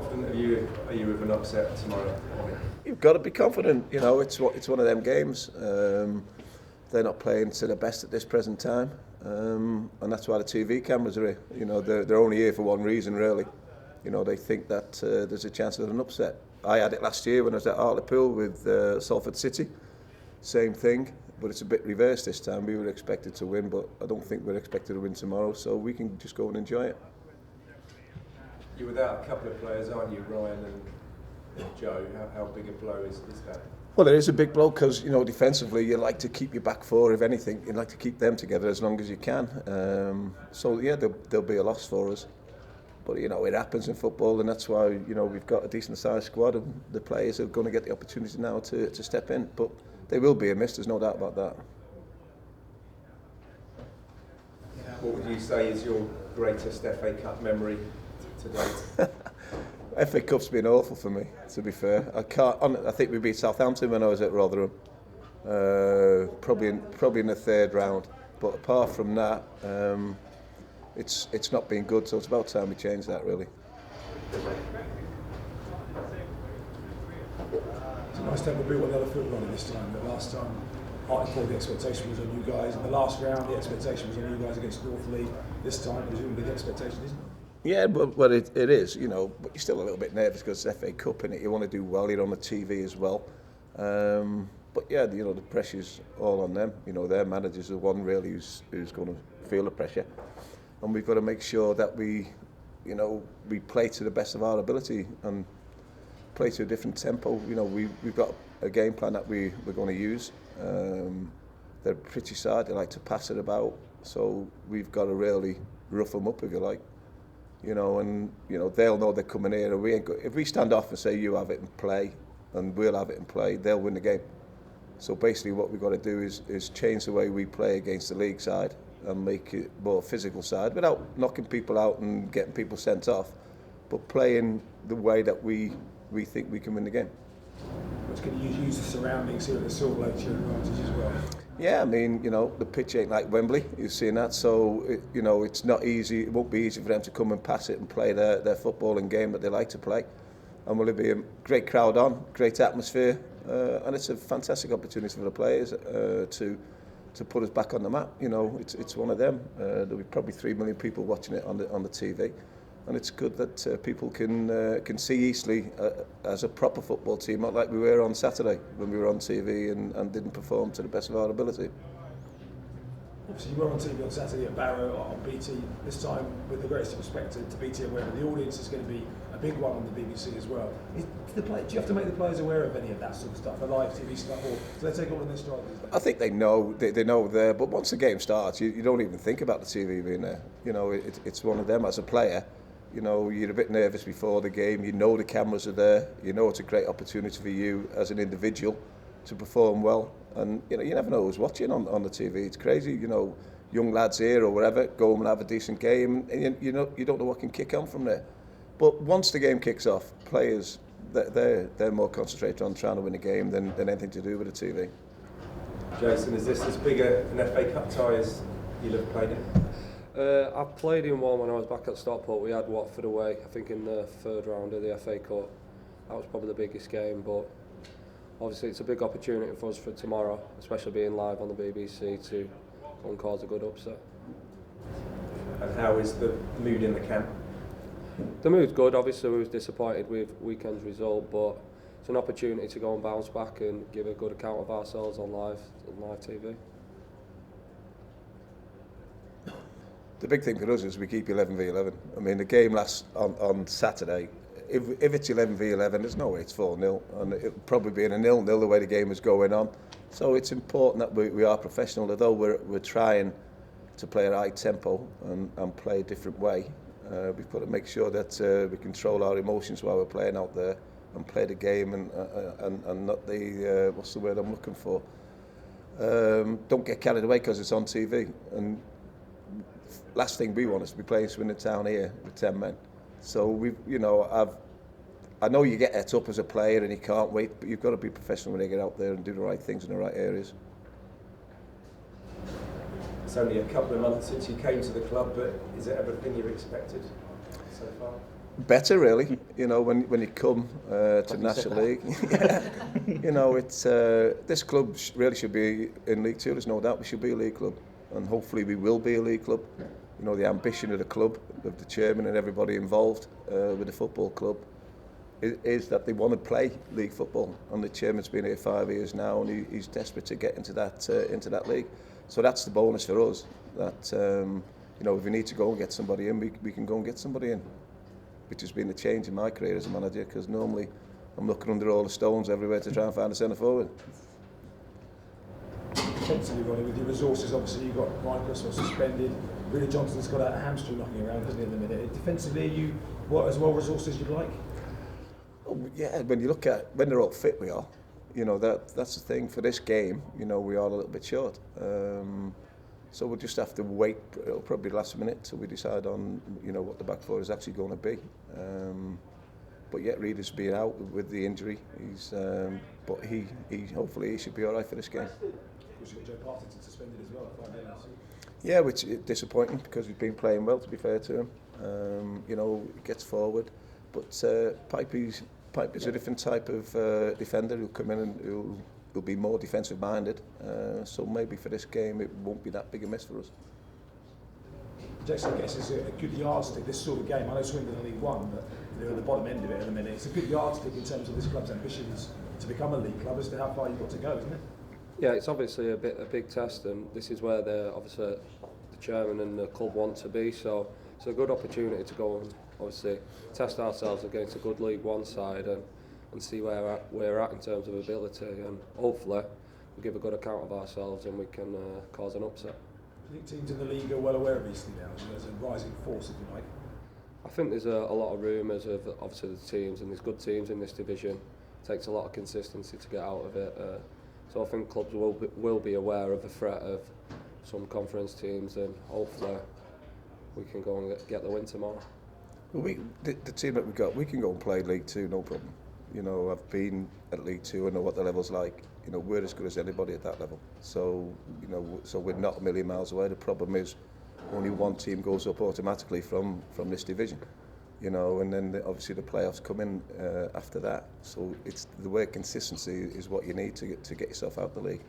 confident are you of an upset tomorrow? You've got to be confident. You know, it's one of them games. They're not playing to their best at this present time, and that's why the TV cameras are here. You know, they're only here for one reason, really. You know, they think that there's a chance of an upset. I had it last year when I was at Hartlepool with Salford City. Same thing, but it's a bit reversed this time. We were expected to win, but I don't think we're expected to win tomorrow, so we can just go and enjoy it. You're without a couple of players, aren't you, Ryan and Joe? How big a blow is that? Well, it is a big blow because, you know, defensively you like to keep your back four, if anything. You'd like to keep them together as long as you can. So, yeah, there'll be a loss for us. But, you know, it happens in football, and that's why, you know, we've got a decent-sized squad, and the players are going to get the opportunity now to step in. But they will be a miss, there's no doubt about that. What would you say is your greatest FA Cup memory to date? FA Cup's been awful for me, to be fair. I think we beat Southampton when I was at Rotherham, probably in the third round. But apart from that, it's not been good. So it's about time we change that, really. It's a nice to have a bit with another football on this time. The last time, Hartlepool, the expectation was on you guys. In the last round, the expectation was on you guys against Northley. This time, presumably the expectation isn't. Yeah, but it is, you know, but you're still a little bit nervous because it's FA Cup, innit? You want to do well, you're on the TV as well. But yeah, you know, the pressure's all on them. You know, their manager's the one really who's going to feel the pressure. And we've got to make sure that we play to the best of our ability and play to a different tempo. You know, we've got a game plan that we're going to use. They're a pretty side, they like to pass it about. So we've got to really rough them up, if you like. You know, and you know they'll know they're coming here. And we ain't if we stand off and say you have it and play, and we'll have it and play, they'll win the game. So basically, what we've got to do is change the way we play against the league side and make it more physical side, without knocking people out and getting people sent off, but playing the way that we think we can win the game. But can you use the surroundings here at the Silverlake to your advantage as well? Yeah, I mean, you know, the pitch ain't like Wembley, you've seen that, so, you know, it's not easy, it won't be easy for them to come and pass it and play their football and game that they like to play. And will it be a great crowd on, great atmosphere, and it's a fantastic opportunity for the players to put us back on the map. You know, it's one of them. There'll be probably 3 million people watching it on the TV. And it's good that people can see Eastleigh as a proper football team, not like we were on Saturday when we were on TV and didn't perform to the best of our ability. Obviously, you were on TV on Saturday at Barrow on BT. This time, with the greatest respect to BT aware, the audience is going to be a big one on the BBC as well. Do you have to make the players aware of any of that sort of stuff, the live TV stuff, or do they take all in their stride? I think they know. They know there, but once the game starts, you don't even think about the TV being there. You know, it's one of them as a player. You know, you're a bit nervous before the game. You know the cameras are there. You know it's a great opportunity for you as an individual to perform well. And you know, you never know who's watching on the TV. It's crazy. You know, young lads here or wherever go home and have a decent game, and you don't know what can kick on from there. But once the game kicks off, players they're more concentrated on trying to win a game than anything to do with the TV. Jason, is this as big an FA Cup tie as you'll have played in? I played in one when I was back at Stockport. We had Watford away, I think in the third round of the FA Cup. That was probably the biggest game, but obviously it's a big opportunity for us for tomorrow, especially being live on the BBC to go and cause a good upset. And how is the mood in the camp? The mood's good. Obviously we was disappointed with weekend's result, but it's an opportunity to go and bounce back and give a good account of ourselves on live TV. The big thing for us is we keep 11v11. I mean, the game last on Saturday, if it's 11v11, there's no way it's 4-0, and it'll probably be in a 0-0 the way the game is going on. So it's important that we are professional, although we're trying to play at a high tempo and play a different way. We've got to make sure that we control our emotions while we're playing out there and play the game and not the, what's the word I'm looking for? Don't get carried away because it's on TV. And last thing we want is to be playing Swindon Town here with 10 men. So I know you get het up as a player and you can't wait, but you've got to be professional when you get out there and do the right things in the right areas. It's only a couple of months since you came to the club, but is it everything you've expected so far? Better, really. You know, when you come to National League, yeah, you know, it's this club really should be in League Two. There's no doubt we should be a league club, and hopefully we will be a league club. You know, the ambition of the club, of the chairman and everybody involved with the football club, is that they want to play league football. And the chairman's been here 5 years now, and he's desperate to get into that league. So that's the bonus for us. That you know, if we need to go and get somebody in, we can go and get somebody in. Which has been the change in my career as a manager, because normally I'm looking under all the stones everywhere to try and find a centre forward. Defensively, Ronnie, with your resources, obviously you've got Michael suspended. Really, Johnson's got a hamstring knocking around, hasn't he, at the minute? Defensively, are you as well resources as you'd like? Oh, yeah, when you look at when they're all fit, we are. You know, that's the thing for this game. You know, we are a little bit short. So we'll just have to wait. It'll probably last minute till we decide on, you know, what the back four is actually going to be. But yet, Reeder's been out with the injury. But he hopefully he should be all right for this game. Because you've got Joe Partington suspended as well. Yeah, which is disappointing because he's been playing well, to be fair to him. You know, he gets forward. But Piper's a different type of defender who'll come in and who'll be more defensive minded. So maybe for this game it won't be that big a miss for us. Jason, I guess, is a good yardstick, this sort of game. I know Swindon are League One, but they're at the bottom end of it at the minute. It's a good yardstick in terms of this club's ambitions to become a league club as to how far you've got to go, isn't it? Yeah, it's obviously a big test, and this is where the chairman and the club want to be. So it's a good opportunity to go and obviously test ourselves against a good League One side and see where we're at in terms of ability, and hopefully we'll give a good account of ourselves and we can cause an upset. Do you think teams in the league are well aware of Eastleigh now as a rising force, if you like? I think there's a lot of rumours of obviously the teams, and there's good teams in this division. It takes a lot of consistency to get out of it. So I think clubs will be aware of the threat of some conference teams, and hopefully we can go and get the win tomorrow. Well, the team that we've got, we can go and play League Two, no problem. You know, I've been at League Two, I know what the level's like. You know, we're as good as anybody at that level. So, you know, so we're not a million miles away. The problem is only one team goes up automatically from this division. You know, and then obviously the playoffs come in after that. So it's the word consistency is what you need to get yourself out of the league.